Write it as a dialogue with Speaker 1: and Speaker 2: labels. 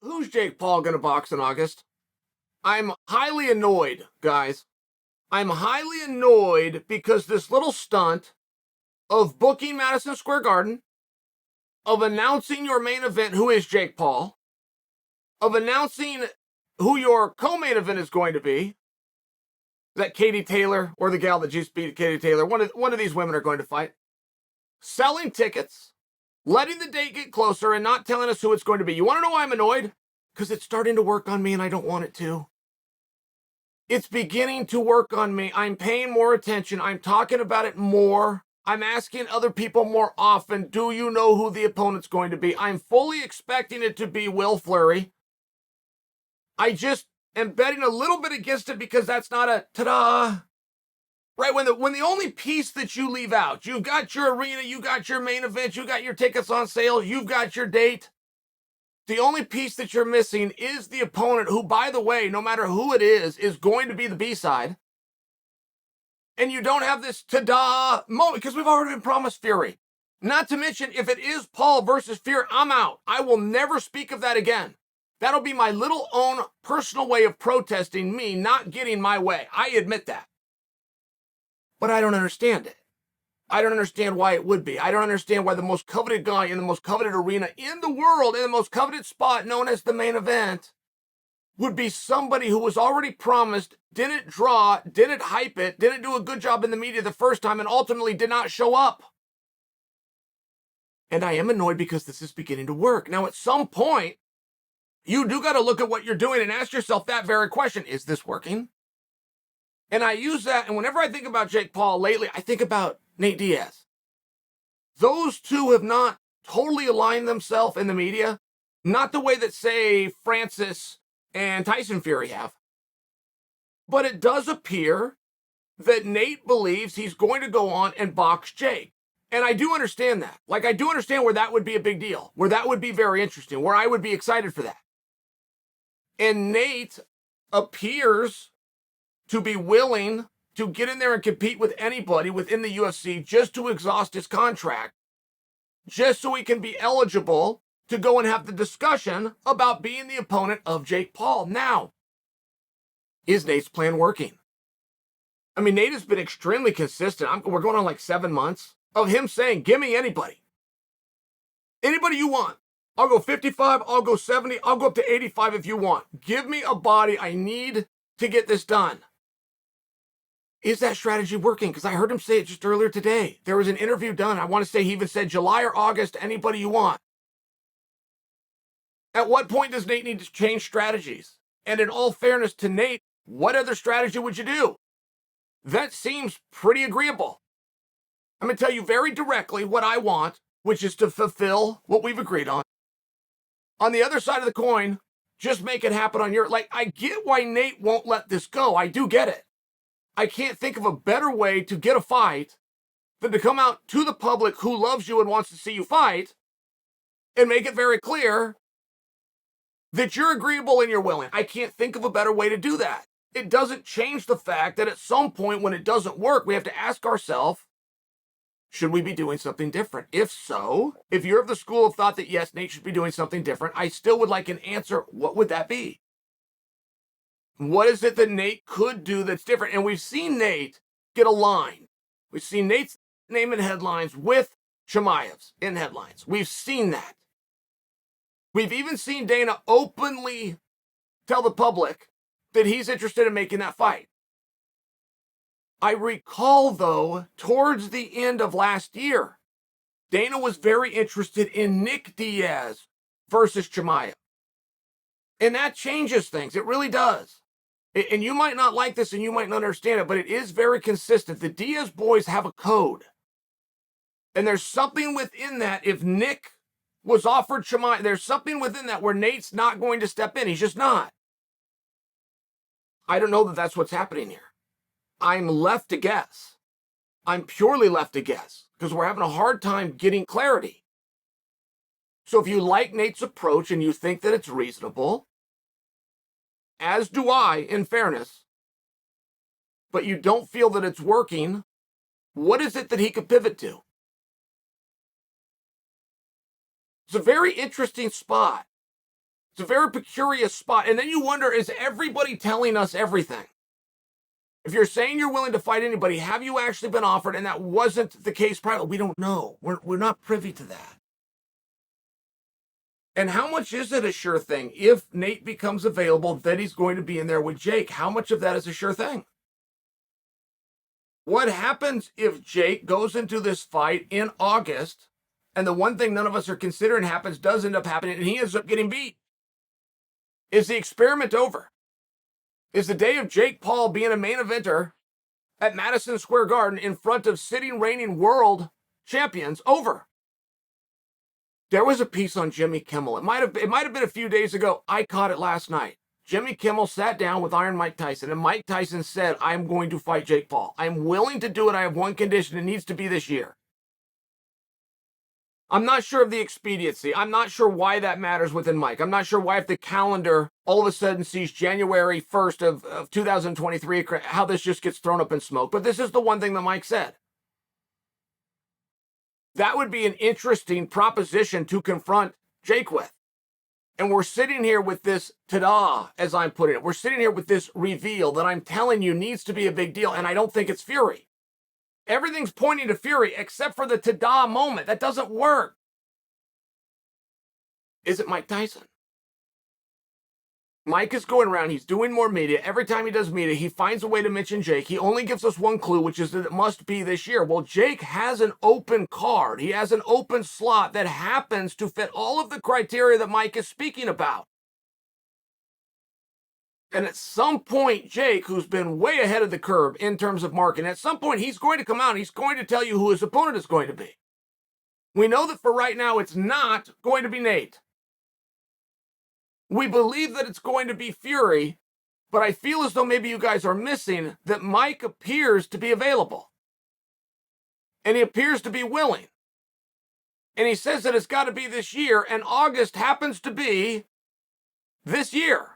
Speaker 1: Who's Jake Paul going to box in August? I'm highly annoyed, guys. I'm highly annoyed because this little stunt of booking Madison Square Garden, of announcing your main event, who is Jake Paul, of announcing who your co-main event is going to be, is that Katie Taylor or the gal that just beat Katie Taylor? One of these women are going to fight. Selling tickets, letting the date get closer, and not telling us who it's going to be. You want to know why I'm annoyed? Because it's starting to work on me and I don't want it to. It's beginning to work on me. I'm paying more attention. I'm talking about it more. I'm asking other people more often, do you know who the opponent's going to be? I'm fully expecting it to be Will Fleury. I just am betting a little bit against it because that's not a ta-da. Right, when the only piece that you leave out, you've got your arena, you got your main event, you got your tickets on sale, you've got your date. The only piece that you're missing is the opponent who, by the way, no matter who it is going to be the B-side. And you don't have this ta-da moment because we've already been promised Fury. Not to mention, if it is Paul versus Fury, I'm out. I will never speak of that again. That'll be my little own personal way of protesting me not getting my way. I admit that. But I don't understand it. I don't understand why it would be. I don't understand why the most coveted guy in the most coveted arena in the world, in the most coveted spot known as the main event, would be somebody who was already promised, didn't draw, didn't hype it, didn't do a good job in the media the first time, and ultimately did not show up. And I am annoyed because this is beginning to work. Now, at some point, you do got to look at what you're doing and ask yourself that very question. Is this working? And I use that, and whenever I think about Jake Paul lately, I think about Nate Diaz. Those two have not totally aligned themselves in the media, not the way that, say, Francis and Tyson Fury have. But it does appear that Nate believes he's going to go on and box Jake. And I do understand that. Like, I do understand where that would be a big deal, where that would be very interesting, where I would be excited for that. And Nate appears to be willing to get in there and compete with anybody within the UFC just to exhaust his contract, just so he can be eligible to go and have the discussion about being the opponent of Jake Paul. Now, is Nate's plan working? I mean, Nate has been extremely consistent. We're going on like 7 months of him saying, give me anybody. Anybody you want. I'll go 55, I'll go 70, I'll go up to 85 if you want. Give me a body. I need to get this done. Is that strategy working? Because I heard him say it just earlier today. There was an interview done. I want to say he even said July or August, anybody you want. At what point does Nate need to change strategies? And in all fairness to Nate, what other strategy would you do? That seems pretty agreeable. I'm going to tell you very directly what I want, which is to fulfill what we've agreed on. On the other side of the coin, just make it happen on your... Like, I get why Nate won't let this go. I do get it. I can't think of a better way to get a fight than to come out to the public who loves you and wants to see you fight and make it very clear that you're agreeable and you're willing. I can't think of a better way to do that. It doesn't change the fact that at some point when it doesn't work, we have to ask ourselves, should we be doing something different? If so, if you're of the school of thought that yes, Nate should be doing something different, I still would like an answer. What would that be? What is it that Nate could do that's different? And we've seen Nate get a line. We've seen Nate's name in headlines with Chimaev's in headlines. We've seen that. We've even seen Dana openly tell the public that he's interested in making that fight. I recall, though, towards the end of last year, Dana was very interested in Nate Diaz versus Chimaev. And that changes things. It really does. And you might not like this and you might not understand it, but it is very consistent. The Diaz boys have a code. And there's something within that. If Nick was offered Chimaev, there's something within that where Nate's not going to step in. He's just not. I don't know that that's what's happening here. I'm left to guess. I'm purely left to guess because we're having a hard time getting clarity. So if you like Nate's approach and you think that it's reasonable, as do I, in fairness, but you don't feel that it's working, what is it that he could pivot to? It's a very interesting spot. It's a very peculiar spot. And then you wonder, is everybody telling us everything? If you're saying you're willing to fight anybody, have you actually been offered? And that wasn't the case prior. We don't know. We're not privy to that. And how much is it a sure thing? If Nate becomes available, then he's going to be in there with Jake. How much of that is a sure thing? What happens if Jake goes into this fight in August, and the one thing none of us are considering happens, does end up happening, and he ends up getting beat? Is the experiment over? Is the day of Jake Paul being a main eventer at Madison Square Garden in front of sitting reigning world champions over? There was a piece on Jimmy Kimmel. It might have been a few days ago. I caught it last night. Jimmy Kimmel sat down with Iron Mike Tyson, and Mike Tyson said, I'm going to fight Jake Paul. I'm willing to do it. I have one condition. It needs to be this year. I'm not sure of the expediency. I'm not sure why that matters within Mike. I'm not sure why, if the calendar all of a sudden sees January 1st of 2023, how this just gets thrown up in smoke. But this is the one thing that Mike said. That would be an interesting proposition to confront Jake with. And we're sitting here with this ta-da, as I'm putting it. We're sitting here with this reveal that I'm telling you needs to be a big deal, and I don't think it's Fury. Everything's pointing to Fury except for the ta-da moment. That doesn't work. Is it Mike Tyson? Mike is going around. He's doing more media. Every time he does media, he finds a way to mention Jake. He only gives us one clue, which is that it must be this year. Well, Jake has an open card. He has an open slot that happens to fit all of the criteria that Mike is speaking about. And at some point, Jake, who's been way ahead of the curve in terms of marketing, at some point he's going to come out and he's going to tell you who his opponent is going to be. We know that for right now, it's not going to be Nate. We believe that it's going to be Fury, but I feel as though maybe you guys are missing that Mike appears to be available. And he appears to be willing. And he says that it's got to be this year, and August happens to be this year.